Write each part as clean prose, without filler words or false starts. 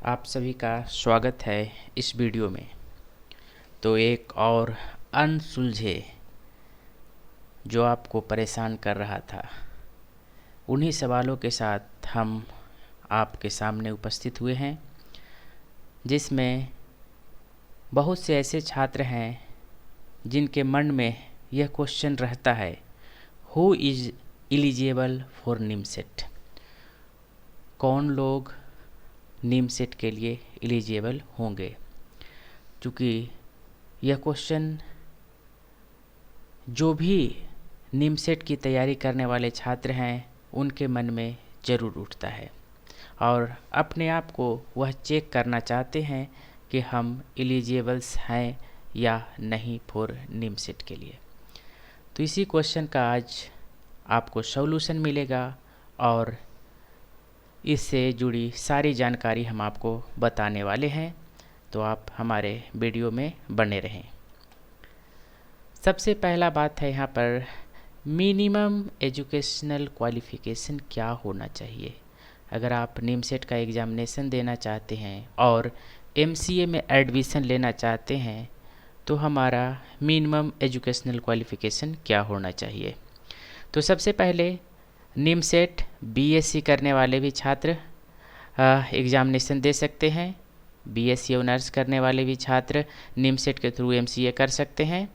आप सभी का स्वागत है इस वीडियो में। तो एक और अनसुलझे जो आपको परेशान कर रहा था, उन्हीं सवालों के साथ हम आपके सामने उपस्थित हुए हैं, जिसमें बहुत से ऐसे छात्र हैं जिनके मन में यह क्वेश्चन रहता है, who is eligible for NIMCET. कौन लोग निमसेट के लिए एलिजिबल होंगे। चूँकि यह क्वेश्चन जो भी निमसेट की तैयारी करने वाले छात्र हैं उनके मन में ज़रूर उठता है और अपने आप को वह चेक करना चाहते हैं कि हम एलिजिबल्स हैं या नहीं फॉर निमसेट के लिए। तो इसी क्वेश्चन का आज आपको सॉल्यूशन मिलेगा और इससे जुड़ी सारी जानकारी हम आपको बताने वाले हैं, तो आप हमारे वीडियो में बने रहें। सबसे पहला बात है यहाँ पर मिनिमम एजुकेशनल क्वालिफ़िकेशन क्या होना चाहिए। अगर आप निमसेट का एग्ज़ामिनेशन देना चाहते हैं और एमसीए में एडमिशन लेना चाहते हैं तो हमारा मिनिमम एजुकेशनल क्वालिफ़िकेशन क्या होना चाहिए। तो सबसे पहले निमसेट बीएससी करने वाले भी छात्र एग्ज़ामिनेशन दे सकते हैं। बीएससी ऑनर्स करने वाले भी छात्र निमसेट के थ्रू एमसीए कर सकते हैं।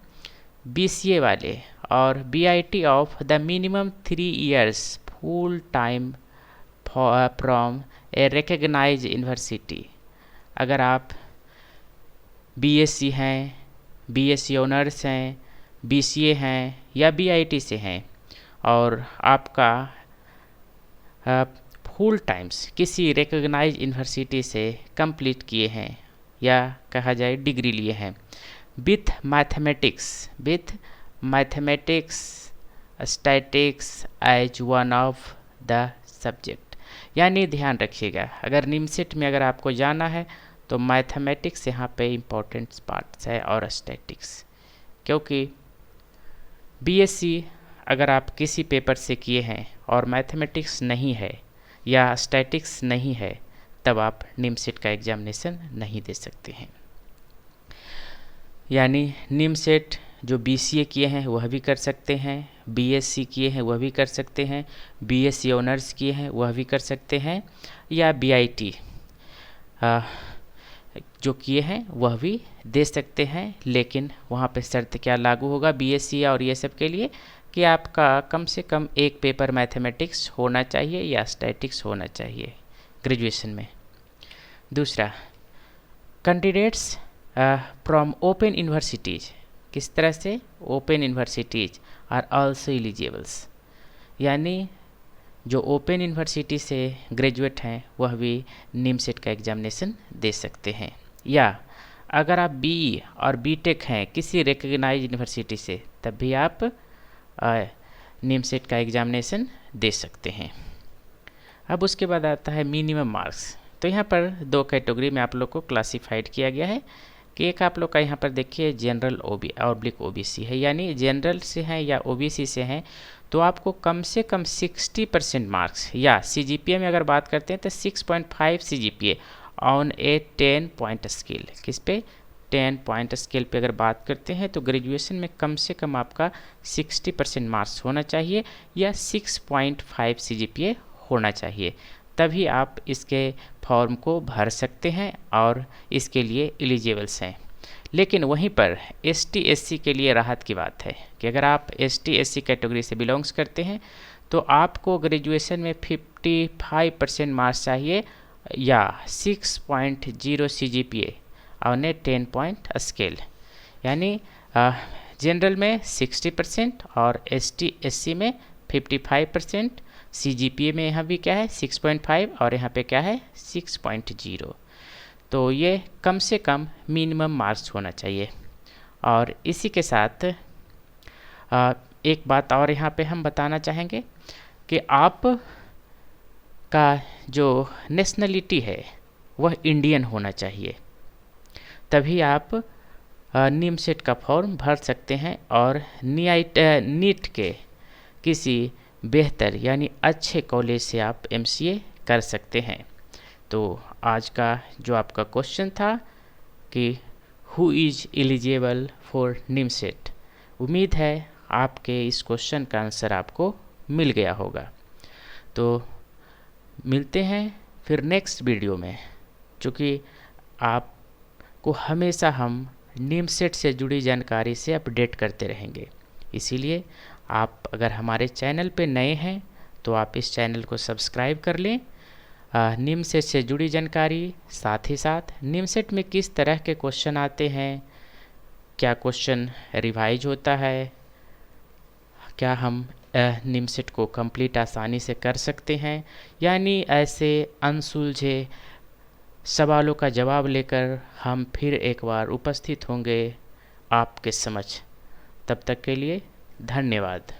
बीसीए वाले और BIT of the minimum 3 years full time from a recognize university. अगर आप बीएससी हैं, बीएससी ऑनर्स हैं, बीसीए हैं या बीआईटी से हैं और आपका फुल टाइम्स किसी रिकग्नाइज यूनिवर्सिटी से कंप्लीट किए हैं या कहा जाए डिग्री लिए हैं with mathematics statics as one of the subject. यानी ध्यान रखिएगा, अगर निमसेट में अगर आपको जाना है तो मैथमेटिक्स यहाँ पे इम्पोर्टेंट पार्ट्स है और स्टैटिक्स, क्योंकि बीएससी अगर आप किसी पेपर से किए हैं और मैथमेटिक्स नहीं है या स्टैटिक्स नहीं है तब आप निमसेट का एग्ज़ामिनेशन नहीं दे सकते हैं। यानी निमसेट जो बीसीए किए हैं वह भी कर सकते हैं, बीएससी किए हैं वह भी कर सकते हैं, बीएससी ऑनर्स किए हैं वह भी कर सकते हैं या बीआईटी जो किए हैं वह भी दे सकते हैं। लेकिन वहाँ पे शर्त क्या लागू होगा बीएससी और ये सब के लिए कि आपका कम से कम एक पेपर मैथमेटिक्स होना चाहिए या स्टैटिक्स होना चाहिए ग्रेजुएशन में। दूसरा, कैंडिडेट्स फ्रॉम ओपन यूनिवर्सिटीज़, किस तरह से ओपन यूनिवर्सिटीज़ आर आल्सो एलिजिबल्स। यानी जो ओपन यूनिवर्सिटी से ग्रेजुएट हैं वह भी निमसेट का एग्ज़ामिनेशन दे सकते हैं। या अगर आप बीई और बीटेक हैं किसी रिकग्नाइज यूनिवर्सिटी से तब भी आप निमसेट का एग्ज़ामिनेशन दे सकते हैं। अब उसके बाद आता है मिनिमम मार्क्स। तो यहाँ पर दो कैटेगरी में आप लोग को क्लासिफाइड किया गया है कि एक आप लोग का यहाँ पर देखिए जनरल ओबीसी है, यानी जनरल से हैं या ओबीसी से हैं तो आपको कम से कम 60% मार्क्स या सीजीपीए में अगर बात करते हैं तो 6.5 CGPA on A 10 point scale. किस पे? 10 पॉइंट स्केल पे अगर बात करते हैं तो ग्रेजुएशन में कम से कम आपका 60% मार्क्स होना चाहिए या 6.5 सीजीपीए होना चाहिए, तभी आप इसके फॉर्म को भर सकते हैं और इसके लिए एलिजिबल्स हैं। लेकिन वहीं पर एसटी एससी के लिए राहत की बात है कि अगर आप एसटी एससी कैटेगरी से बिलोंग्स करते हैं तो आपको ग्रेजुएशन में 55% मार्क्स चाहिए या 6.0 CGPA on A 10 point scale. यानी जनरल में 60% और एसटी एससी में 55%, सीजीपीए में यहाँ भी क्या है 6.5 और यहाँ पे क्या है 6.0। तो ये कम से कम मिनिमम मार्क्स होना चाहिए। और इसी के साथ एक बात और यहाँ पे हम बताना चाहेंगे कि आप का जो नेशनलिटी है वह इंडियन होना चाहिए, तभी आप निमसेट का फॉर्म भर सकते हैं और नीट के किसी बेहतर यानी अच्छे कॉलेज से आप एमसीए कर सकते हैं। तो आज का जो आपका क्वेश्चन था कि who is eligible for NIMCET, उम्मीद है आपके इस क्वेश्चन का आंसर आपको मिल गया होगा। तो मिलते हैं फिर नेक्स्ट वीडियो में, क्योंकि आपको हमेशा हम निमसेट से जुड़ी जानकारी से अपडेट करते रहेंगे। इसीलिए आप अगर हमारे चैनल पे नए हैं तो आप इस चैनल को सब्सक्राइब कर लें। निमसेट से जुड़ी जानकारी, साथ ही साथ निमसेट में किस तरह के क्वेश्चन आते हैं, क्या क्वेश्चन रिवाइज होता है, क्या हम निमसेट को कंप्लीट आसानी से कर सकते हैं, यानी ऐसे अनसुलझे सवालों का जवाब लेकर हम फिर एक बार उपस्थित होंगे आपके समक्ष। तब तक के लिए धन्यवाद।